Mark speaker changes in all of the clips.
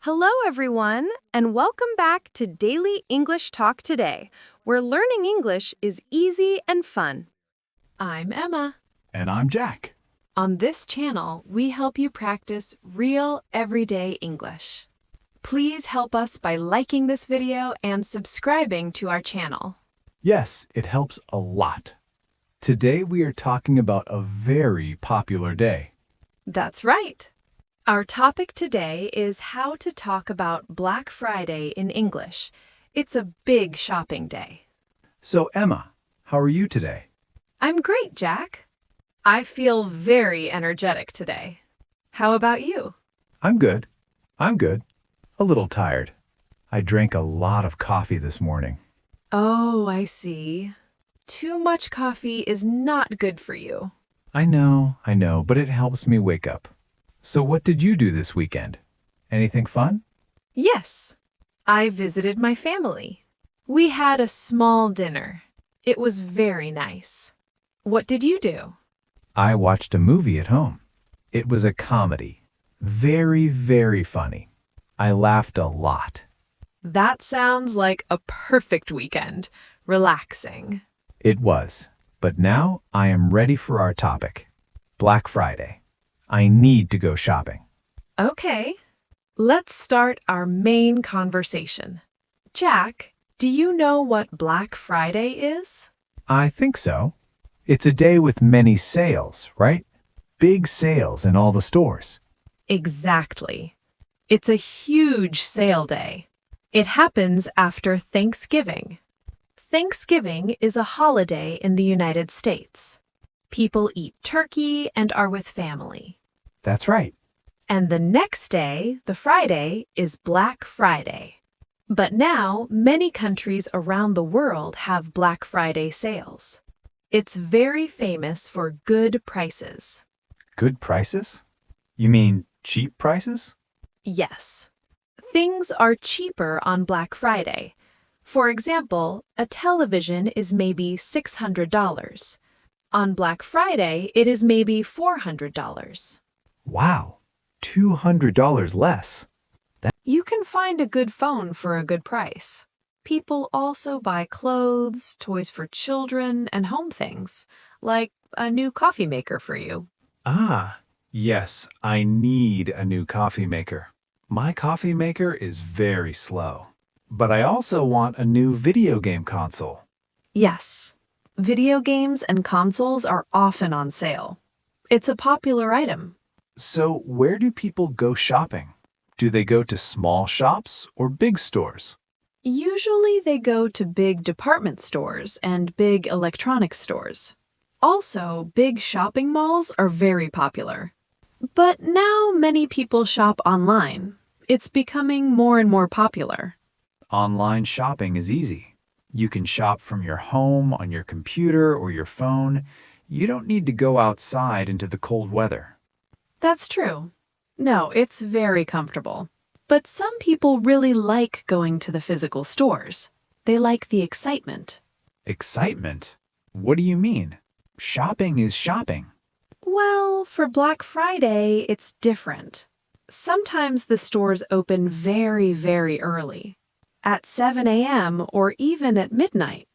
Speaker 1: Hello, everyone, and welcome back to Daily English Talk Today, where learning English is easy and fun. I'm Emma.
Speaker 2: And I'm Jack.
Speaker 1: On this channel, we help you practice real, everyday English. Please help us by liking this video and subscribing to our channel.
Speaker 2: Yes, it helps a lot. Today we are talking about a very popular day.
Speaker 1: That's right. Our topic today is how to talk about Black Friday in English. It's a big shopping day.
Speaker 2: So Emma, how are you today?
Speaker 1: I'm great, Jack. I feel very energetic today. How about you?
Speaker 2: I'm good. A little tired. I drank a lot of coffee this morning.
Speaker 1: Oh, I see. Too much coffee is not good for you.
Speaker 2: I know, but it helps me wake up. So what did you do this weekend? Anything fun?
Speaker 1: Yes, I visited my family. We had a small dinner. It was very nice. What did you do?
Speaker 2: I watched a movie at home. It was a comedy. Very, very funny. I laughed a lot.
Speaker 1: That sounds like a perfect weekend. Relaxing.
Speaker 2: It was. But now I am ready for our topic. Black Friday. I need to go shopping.
Speaker 1: Okay, let's start our main conversation. Jack, do you know what Black Friday is?
Speaker 2: I think so. It's a day with many sales, right? Big sales in all the stores.
Speaker 1: Exactly. It's a huge sale day. It happens after Thanksgiving. Thanksgiving is a holiday in the United States. People eat turkey and are with family.
Speaker 2: That's right.
Speaker 1: And the next day, the Friday, is Black Friday. But now, many countries around the world have Black Friday sales. It's very famous for good prices.
Speaker 2: Good prices? You mean cheap prices?
Speaker 1: Yes. Things are cheaper on Black Friday. For example, a television is maybe $600. On Black Friday, it is maybe $400.
Speaker 2: Wow, $200 less.
Speaker 1: You can find a good phone for a good price. People also buy clothes, toys for children, and home things, like a new coffee maker for you.
Speaker 2: Ah, yes, I need a new coffee maker. My coffee maker is very slow. But I also want a new video game console.
Speaker 1: Yes, video games and consoles are often on sale. It's a popular item.
Speaker 2: So where do people go shopping? Do they go to small shops or big stores?
Speaker 1: Usually they go to big department stores and big electronics stores. Also, big shopping malls are very popular. But now many people shop online. It's becoming more and more popular.
Speaker 2: Online shopping is easy. You can shop from your home, on your computer, or your phone. You don't need to go outside into the cold weather.
Speaker 1: That's true. No, it's very comfortable. But some people really like going to the physical stores. They like the excitement.
Speaker 2: Excitement? What do you mean? Shopping is shopping.
Speaker 1: Well, for Black Friday, it's different. Sometimes the stores open very, very early. At 7 a.m. or even at midnight.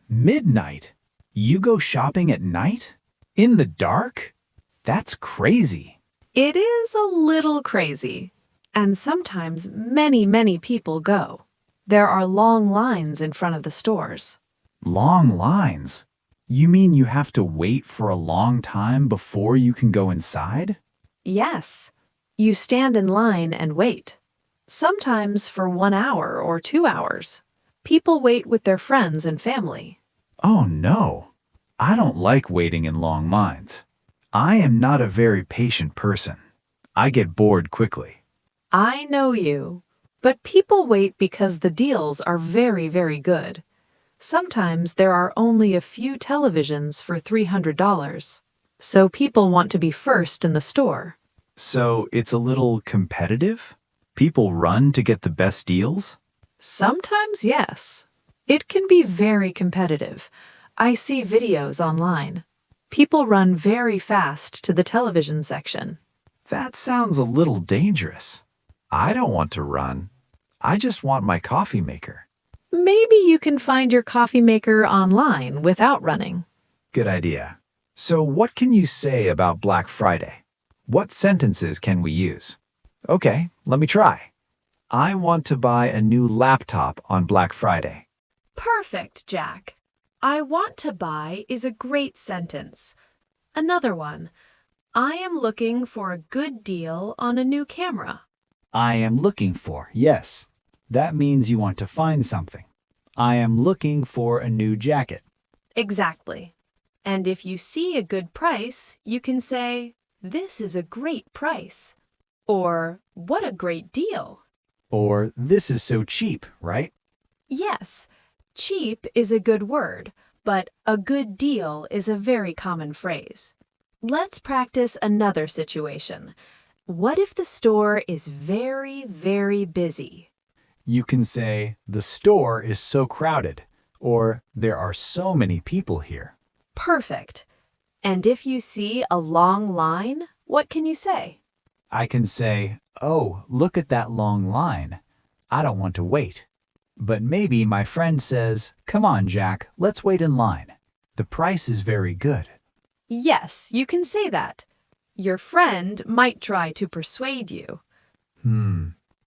Speaker 2: Midnight? You go shopping at night? In the dark? That's crazy.
Speaker 1: It is a little crazy. And sometimes many people go. There are long lines in front of the stores.
Speaker 2: Long lines? You mean you have to wait for a long time before you can go inside?
Speaker 1: Yes. You stand in line and wait. Sometimes for 1 hour or 2 hours. People wait with their friends and family.
Speaker 2: Oh no. I don't like waiting in long lines. I am not a very patient person. I get bored quickly.
Speaker 1: I know you. But people wait because the deals are very good. Sometimes there are only a few televisions for $300. So people want to be first in the store.
Speaker 2: So it's a little competitive? People run to get the best deals?
Speaker 1: Sometimes, yes. It can be very competitive. I see videos online. People run very fast to the television section.
Speaker 2: That sounds a little dangerous. I don't want to run. I just want my coffee maker.
Speaker 1: Maybe you can find your coffee maker online without running.
Speaker 2: Good idea. So, what can you say about Black Friday? What sentences can we use? Okay, let me try. I want to buy a new laptop on Black Friday.
Speaker 1: Perfect, Jack. I want to buy is a great sentence. Another one. I am looking for a good deal on a new camera.
Speaker 2: I am looking for, yes. That means you want to find something. I am looking for a new jacket.
Speaker 1: Exactly. And if you see a good price, you can say, "This is a great price." Or, "What a great deal."
Speaker 2: Or, this is so cheap, right?
Speaker 1: Yes, cheap is a good word, but a good deal is a very common phrase. Let's practice another situation. What if the store is very, very busy?
Speaker 2: You can say, the store is so crowded, or there are so many people here.
Speaker 1: Perfect. And if you see a long line, what can you say?
Speaker 2: I can say, oh, look at that long line. I don't want to wait. But maybe my friend says, come on, Jack, let's wait in line. The price is very good.
Speaker 1: Yes, you can say that. Your friend might try to persuade you.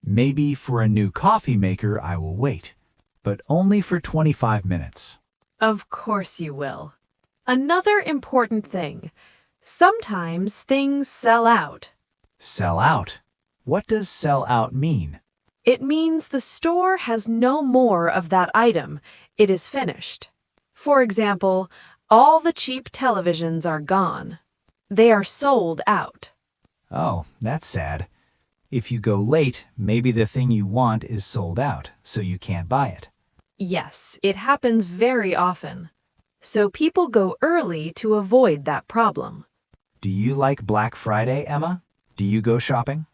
Speaker 2: Maybe for a new coffee maker I will wait, but only for 25 minutes.
Speaker 1: Of course you will. Another important thing. Sometimes things sell out.
Speaker 2: Sell out. What does sell out mean?
Speaker 1: It means the store has no more of that item. It is finished. For example, all the cheap televisions are gone. They are sold out.
Speaker 2: Oh, that's sad. If you go late, maybe the thing you want is sold out, so you can't buy it.
Speaker 1: Yes, it happens very often. So people go early to avoid that problem.
Speaker 2: Do you like Black Friday, Emma? Do you go shopping?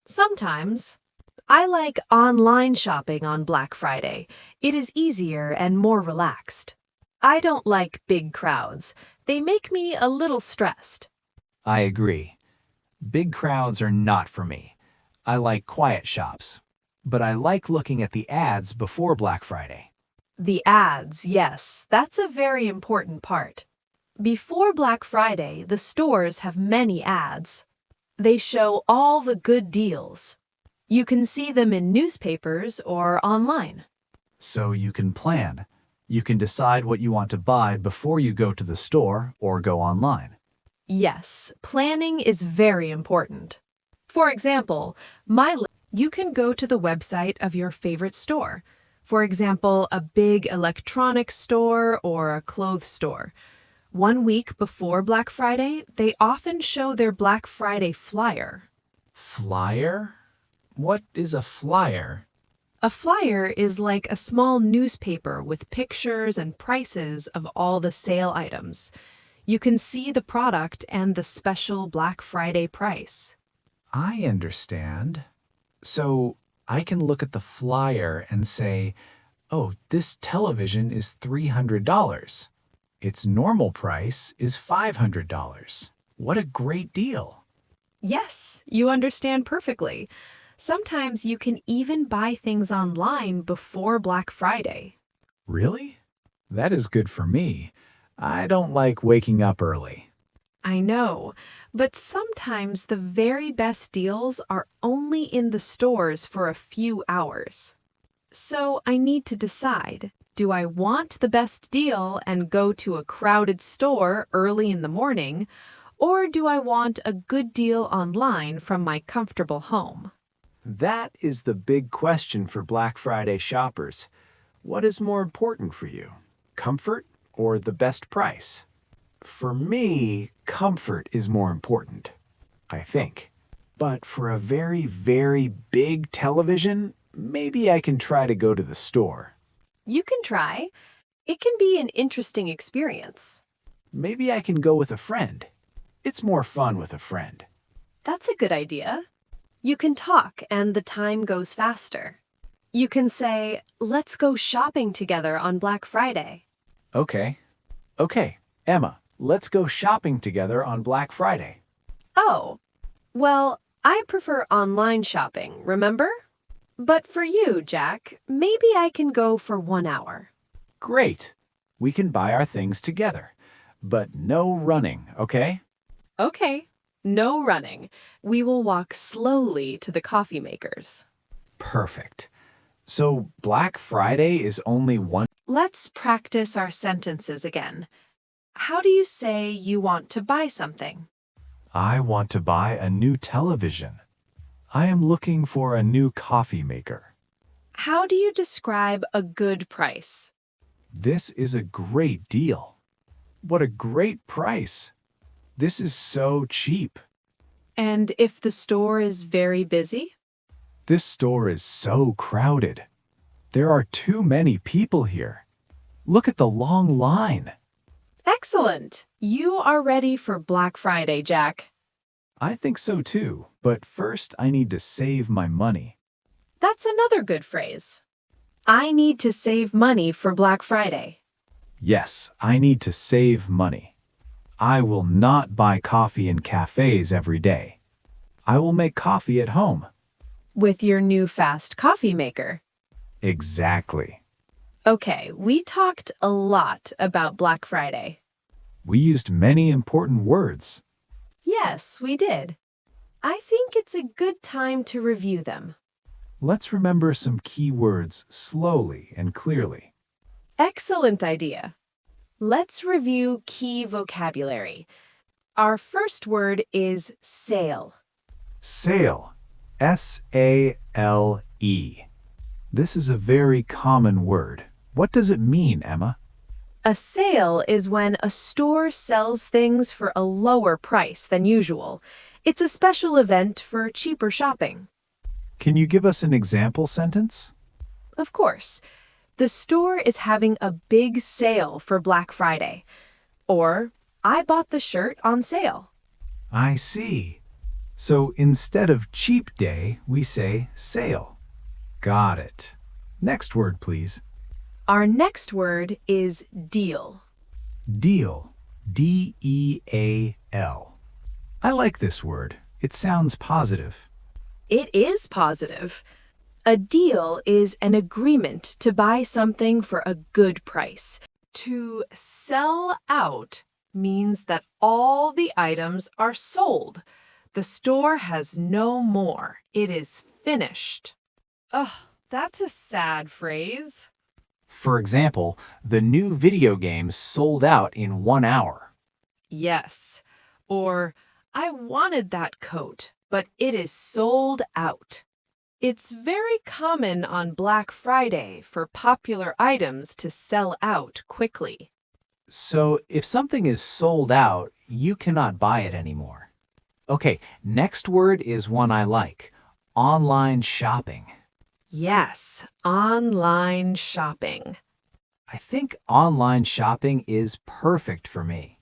Speaker 1: Sometimes. I like online shopping on Black Friday. It is easier and more relaxed. I don't like big crowds. They make me a little stressed.
Speaker 2: I agree. Big crowds are not for me. I like quiet shops. But I like looking at the ads before Black Friday.
Speaker 1: The ads, yes, that's a very important part. Before Black Friday, the stores have many ads. They show all the good deals. You can see them in newspapers or online.
Speaker 2: So you can plan. You can decide what you want to buy before you go to the store or go online.
Speaker 1: Yes, planning is very important. For example, you can go to the website of your favorite store. For example, a big electronics store or a clothes store. 1 week before Black Friday, they often show their Black Friday flyer.
Speaker 2: Flyer? What is a flyer?
Speaker 1: A flyer is like a small newspaper with pictures and prices of all the sale items. You can see the product and the special Black Friday price.
Speaker 2: I understand. So I can look at the flyer and say, oh, this television is $300. Its normal price is $500. What a great deal.
Speaker 1: Yes, you understand perfectly. Sometimes you can even buy things online before Black Friday.
Speaker 2: Really? That is good for me. I don't like waking up early.
Speaker 1: I know, but sometimes the very best deals are only in the stores for a few hours. So I need to decide, do I want the best deal and go to a crowded store early in the morning, or do I want a good deal online from my comfortable home?
Speaker 2: That is the big question for Black Friday shoppers. What is more important for you? Comfort or the best price? For me, comfort is more important, I think. But for a very, very big television, maybe I can try to go to the store.
Speaker 1: You can try. It can be an interesting experience.
Speaker 2: Maybe I can go with a friend. It's more fun with a friend.
Speaker 1: That's a good idea. You can talk and the time goes faster. You can say, let's go shopping together on Black Friday.
Speaker 2: Okay. Okay, Emma, let's go shopping together on Black Friday.
Speaker 1: Oh, well, I prefer online shopping, remember? But for you, Jack, maybe I can go for 1 hour.
Speaker 2: Great. We can buy our things together. But no running, okay?
Speaker 1: Okay, no running. We will walk slowly to the coffee makers.
Speaker 2: Perfect. So Black Friday is only one.
Speaker 1: Let's practice our sentences again. How do you say you want to buy something?
Speaker 2: I want to buy a new television. I am looking for a new coffee maker.
Speaker 1: How do you describe a good price?
Speaker 2: This is a great deal. What a great price. This is so cheap.
Speaker 1: And if the store is very busy?
Speaker 2: This store is so crowded. There are too many people here. Look at the long line.
Speaker 1: Excellent! You are ready for Black Friday, Jack.
Speaker 2: I think so too, but first I need to save my money.
Speaker 1: That's another good phrase. I need to save money for Black Friday.
Speaker 2: Yes, I need to save money. I will not buy coffee in cafes every day. I will make coffee at home.
Speaker 1: With your new fast coffee maker.
Speaker 2: Exactly.
Speaker 1: Okay, we talked a lot about Black Friday.
Speaker 2: We used many important words.
Speaker 1: Yes, we did. I think it's a good time to review them.
Speaker 2: Let's remember some key words slowly and clearly.
Speaker 1: Excellent idea. Let's review key vocabulary. Our first word is sale.
Speaker 2: Sale. S-A-L-E. This is a very common word. What does it mean, Emma?
Speaker 1: A sale is when a store sells things for a lower price than usual. It's a special event for cheaper shopping.
Speaker 2: Can you give us an example sentence?
Speaker 1: Of course. The store is having a big sale for Black Friday. Or, I bought the shirt on sale.
Speaker 2: I see. So instead of cheap day, we say sale. Got it. Next word, please.
Speaker 1: Our next word is deal.
Speaker 2: Deal. D-E-A-L. I like this word. It sounds positive.
Speaker 1: It is positive. A deal is an agreement to buy something for a good price. To sell out means that all the items are sold. The store has no more. It is finished. Ugh, that's a sad phrase.
Speaker 2: For example, the new video game sold out in 1 hour.
Speaker 1: Yes. Or, I wanted that coat, but it is sold out. It's very common on Black Friday for popular items to sell out quickly.
Speaker 2: So if something is sold out, you cannot buy it anymore. Okay, next word is one I like. Online shopping.
Speaker 1: Yes, online shopping.
Speaker 2: I think online shopping is perfect for me.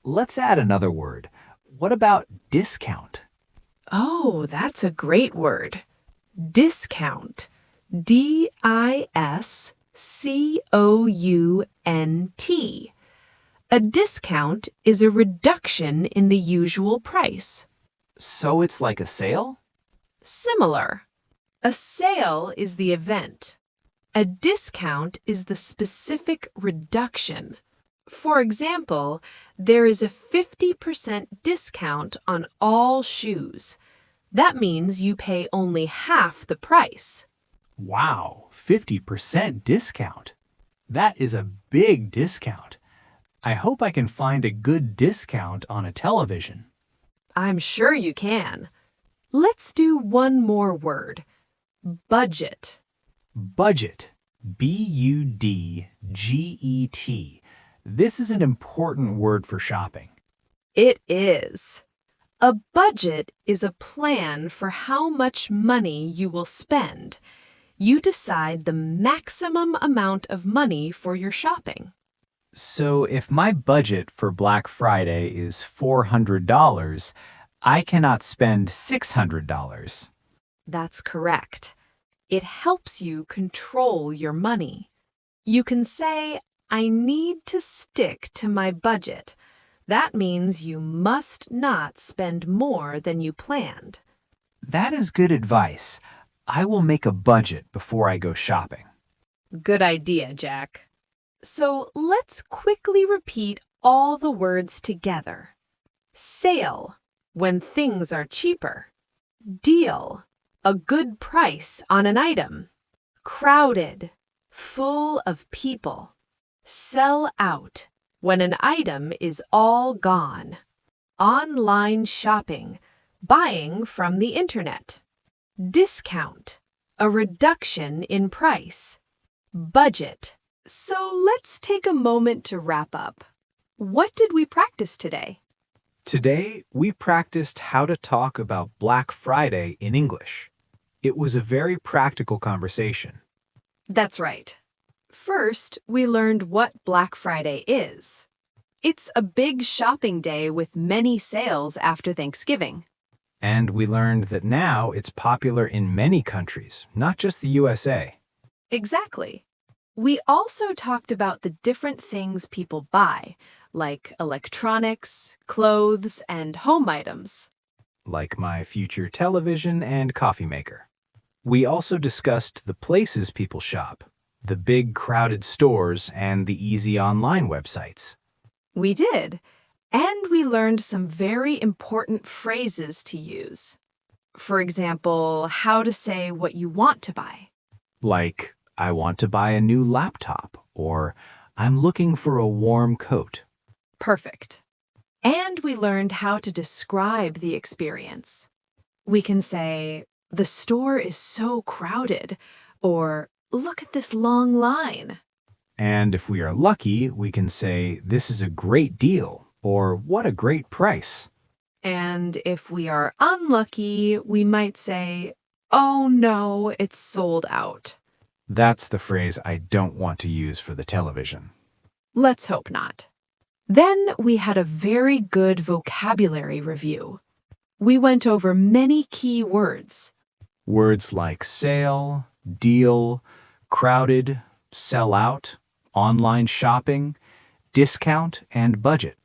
Speaker 2: Let's add another word. What about discount?
Speaker 1: Oh, that's a great word. Discount. D-I-S-C-O-U-N-T. A discount is a reduction in the usual price.
Speaker 2: So it's like a sale?
Speaker 1: Similar. A sale is the event. A discount is the specific reduction. For example, there is a 50% discount on all shoes. That means you pay only half the price.
Speaker 2: Wow, 50% discount. That is a big discount. I hope I can find a good discount on a television.
Speaker 1: I'm sure you can. Let's do one more word. Budget.
Speaker 2: Budget. B-U-D-G-E-T. This is an important word for shopping.
Speaker 1: It is. A budget is a plan for how much money you will spend. You decide the maximum amount of money for your shopping.
Speaker 2: So if my budget for Black Friday is $400, I cannot spend $600.
Speaker 1: That's correct. It helps you control your money. You can say, I need to stick to my budget. That means you must not spend more than you planned.
Speaker 2: That is good advice. I will make a budget before I go shopping.
Speaker 1: Good idea, Jack. So let's quickly repeat all the words together. Sale, when things are cheaper. Deal, a good price on an item. Crowded, full of people. Sell out, when an item is all gone. Online shopping, buying from the internet. Discount, a reduction in price. Budget. So let's take a moment to wrap up. What did we practice today?
Speaker 2: Today, we practiced how to talk about Black Friday in English. It was a very practical conversation.
Speaker 1: That's right. First, we learned what Black Friday is. It's a big shopping day with many sales after Thanksgiving.
Speaker 2: And we learned that now it's popular in many countries, not just the USA.
Speaker 1: Exactly. We also talked about the different things people buy, like electronics, clothes, and home items.
Speaker 2: Like my future television and coffee maker. We also discussed the places people shop, the big crowded stores, and the easy online websites.
Speaker 1: We did. And we learned some very important phrases to use. For example, how to say what you want to buy.
Speaker 2: Like, I want to buy a new laptop, or I'm looking for a warm coat.
Speaker 1: Perfect. And we learned how to describe the experience. We can say, the store is so crowded, or look at this long line.
Speaker 2: And if we are lucky, we can say, this is a great deal, or what a great price.
Speaker 1: And if we are unlucky, we might say, oh no, it's sold out.
Speaker 2: That's the phrase I don't want to use for the television.
Speaker 1: Let's hope not. Then we had a very good vocabulary review. We went over many key words.
Speaker 2: Words like sale, deal, crowded, sell out, online shopping, discount, and budget.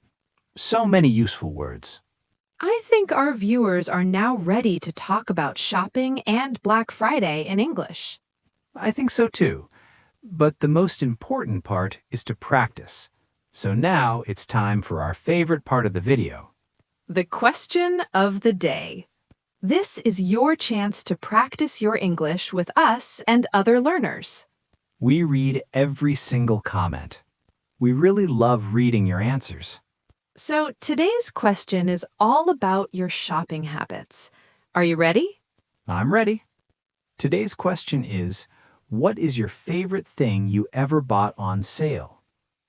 Speaker 2: So many useful words.
Speaker 1: I think our viewers are now ready to talk about shopping and Black Friday in English.
Speaker 2: I think so too. But the most important part is to practice. So now it's time for our favorite part of the video.
Speaker 1: The question of the day. This is your chance to practice your English with us and other learners.
Speaker 2: We read every single comment. We really love reading your answers.
Speaker 1: So today's question is all about your shopping habits. Are you ready?
Speaker 2: I'm ready. Today's question is, what is your favorite thing you ever bought on sale?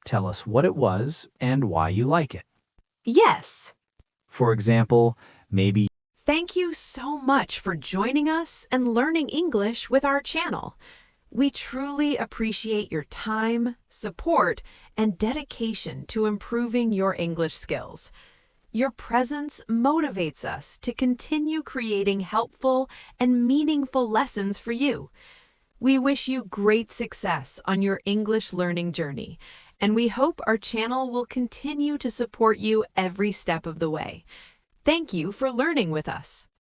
Speaker 2: Tell us what it was and why you like it.
Speaker 1: Yes.
Speaker 2: For example, maybe.
Speaker 1: Thank you so much for joining us and learning English with our channel. We truly appreciate your time, support, and dedication to improving your English skills. Your presence motivates us to continue creating helpful and meaningful lessons for you. We wish you great success on your English learning journey, and we hope our channel will continue to support you every step of the way. Thank you for learning with us.